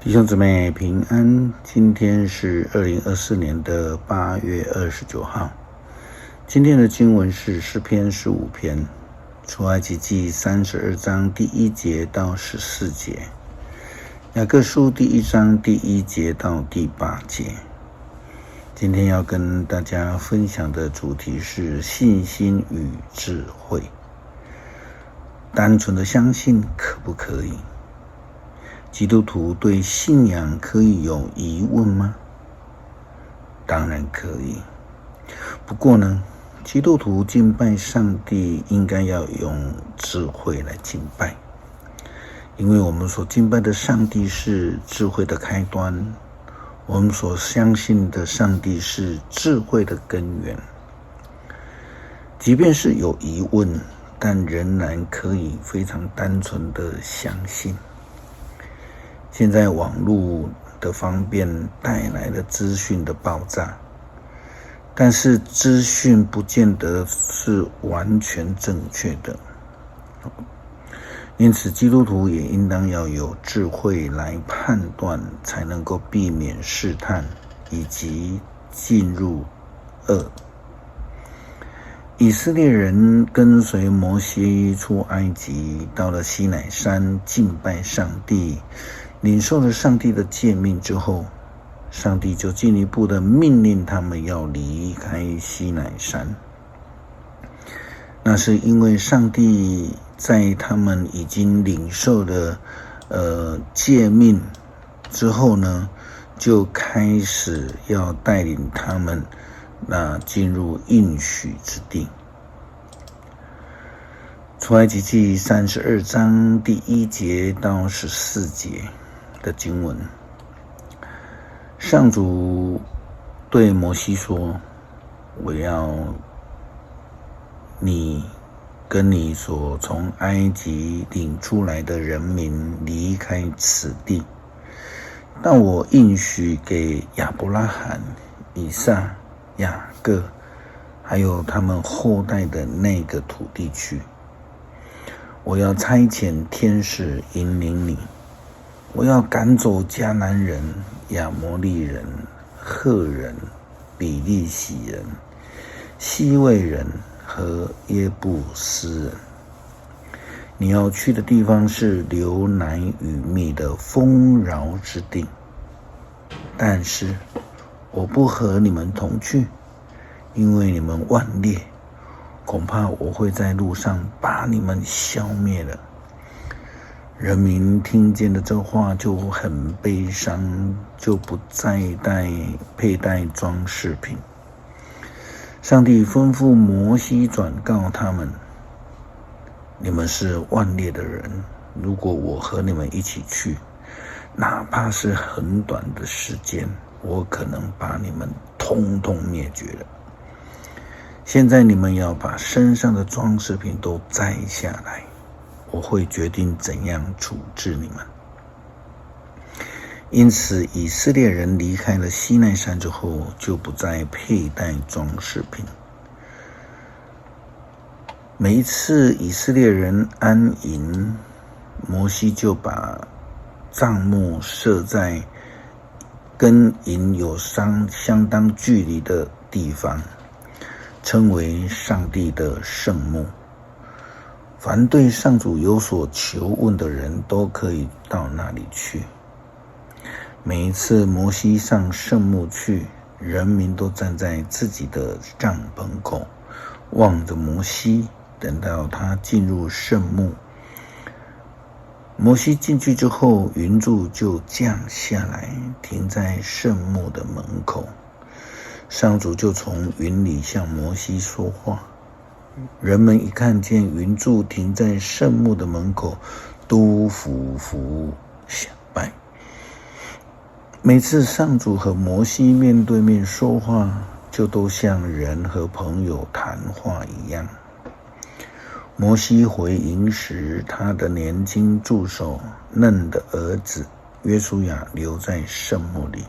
弟兄姊妹平安，今天是2024年的8月29号。今天的经文是诗篇15篇，出埃及记32章第1节到14节，雅各书第1章第1节到第8节。今天要跟大家分享的主题是信心与智慧。单纯的相信可不可以？基督徒对信仰可以有疑问吗？当然可以。不过呢，基督徒敬拜上帝应该要用智慧来敬拜，因为我们所敬拜的上帝是智慧的开端，我们所相信的上帝是智慧的根源。即便是有疑问，但仍然可以非常单纯的相信。现在网络的方便带来了资讯的爆炸，但是资讯不见得是完全正确的，因此基督徒也应当要有智慧来判断，才能够避免试探以及进入恶。以色列人跟随摩西出埃及，到了西乃山敬拜上帝，领受了上帝的诫命之后，上帝就进一步的命令他们要离开西乃山。那是因为上帝在他们已经领受了诫命之后呢，就开始要带领他们进入应许之地。出埃及记32章第1节到14节的经文，上主对摩西说：我要你跟你所从埃及领出来的人民离开此地，但我应许给亚伯拉罕、以撒、雅各还有他们后代的那个土地去。我要差遣天使引领你，我要赶走迦南人、亚摩利人、赫人、比利洗人、西魏人和耶布斯人。你要去的地方是流奶与蜜的丰饶之地，但是我不和你们同去，因为你们顽劣，恐怕我会在路上把你们消灭了。人民听见了这话就很悲伤，就不再佩戴装饰品。上帝吩咐摩西转告他们：你们是顽劣的人，如果我和你们一起去，哪怕是很短的时间，我可能把你们通通灭绝了。现在你们要把身上的装饰品都摘下来，我会决定怎样处置你们。因此以色列人离开了西奈山之后，就不再佩戴装饰品。每一次以色列人安营，摩西就把帐幕设在跟营有相当距离的地方，称为上帝的圣幕。凡对上主有所求问的人都可以到那里去。每一次摩西上圣幕去，人民都站在自己的帐篷口，望着摩西，等到他进入圣幕。摩西进去之后，云柱就降下来，停在圣幕的门口。上主就从云里向摩西说话，人们一看见云柱停在圣幕的门口，都俯伏下拜。每次上主和摩西面对面说话，就都像人和朋友谈话一样。摩西回营时，他的年轻助手嫩的儿子约书亚留在圣幕里。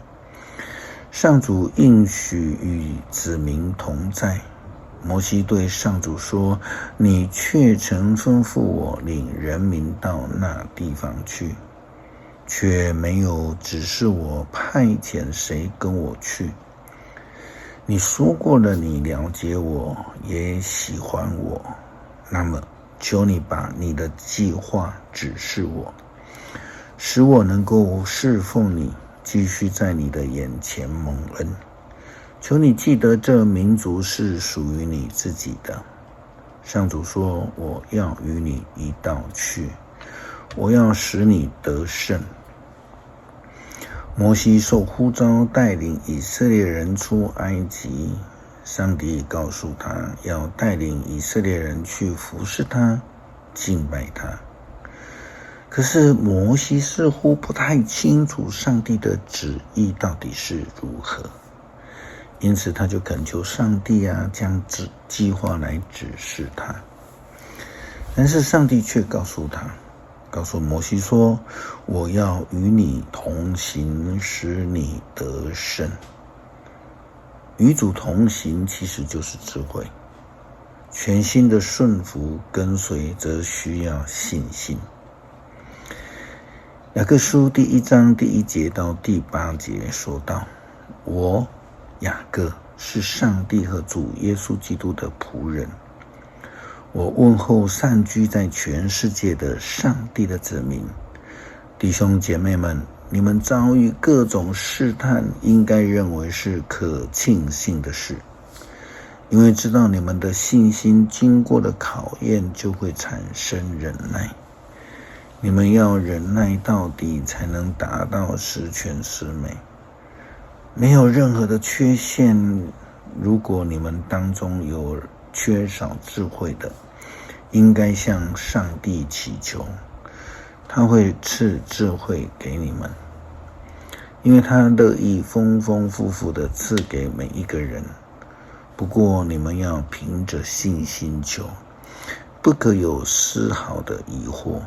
上主应许与子民同在。摩西对上主说：你确曾吩咐我领人民到那地方去。却没有指示我派遣谁跟我去。你说过了，你了解我，也喜欢我，那么求你把你的计划指示我，使我能够侍奉你，继续在你的眼前蒙恩。求你记得这民族是属于你自己的。上主说，我要与你一道去，我要使你得胜。摩西受呼召带领以色列人出埃及，上帝告诉他要带领以色列人去服侍他，敬拜他。可是摩西似乎不太清楚上帝的旨意到底是如何，因此他就恳求上帝将计划来指示他。但是上帝却告诉摩西说，我要与你同行，使你得胜。与主同行其实就是智慧，全心的顺服跟随则需要信心。雅各书第1章第1节到第8节说道，我雅各是上帝和主耶稣基督的仆人，我问候散居在全世界的上帝的子民。弟兄姐妹们，你们遭遇各种试探，应该认为是可庆幸的事，因为知道你们的信心经过了考验，就会产生忍耐。你们要忍耐到底，才能达到十全十美，没有任何的缺陷。如果你们当中有缺少智慧的，应该向上帝祈求，他会赐智慧给你们，因为他乐意丰丰富富的赐给每一个人。不过你们要凭着信心求，不可有丝毫的疑惑。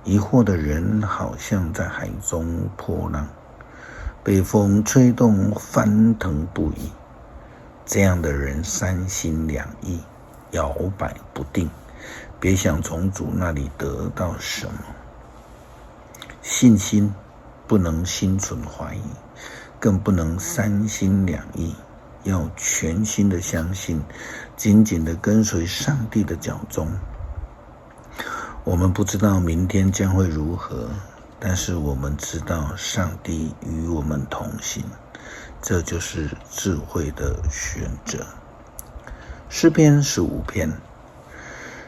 疑惑的人好像在海中波浪，被风吹动，翻腾不已。这样的人三心两意，摇摆不定，别想从主那里得到什么。信心不能心存怀疑，更不能三心两意，要全心的相信，紧紧的跟随上帝的脚踪。我们不知道明天将会如何，但是我们知道上帝与我们同行，这就是智慧的选择。诗篇15篇，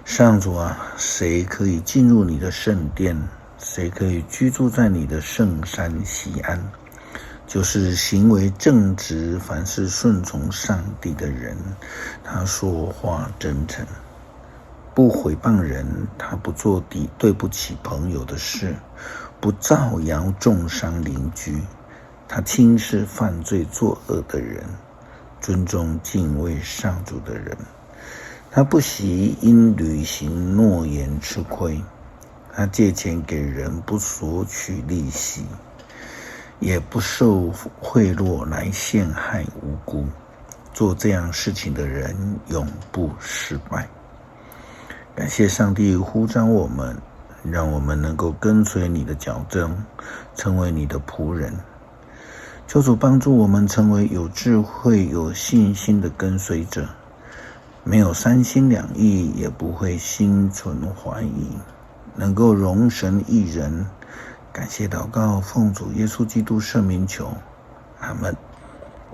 上主啊，谁可以进入你的圣殿？谁可以居住在你的圣山锡安？就是行为正直，凡事顺从上帝的人，他说话真诚，不毁谤人，他不做对不起朋友的事，不造谣重伤邻居，他轻视犯罪作恶的人，尊重敬畏上主的人。他不喜因履行诺言吃亏，他借钱给人不索取利息，也不受贿赂来陷害无辜。做这样事情的人永不失败。感谢上帝呼召我们，让我们能够跟随你的脚踪，成为你的仆人。求主帮助我们成为有智慧、有信心的跟随者，没有三心两意，也不会心存怀疑，能够容神益人。感谢祷告，奉主耶稣基督圣名求，阿们。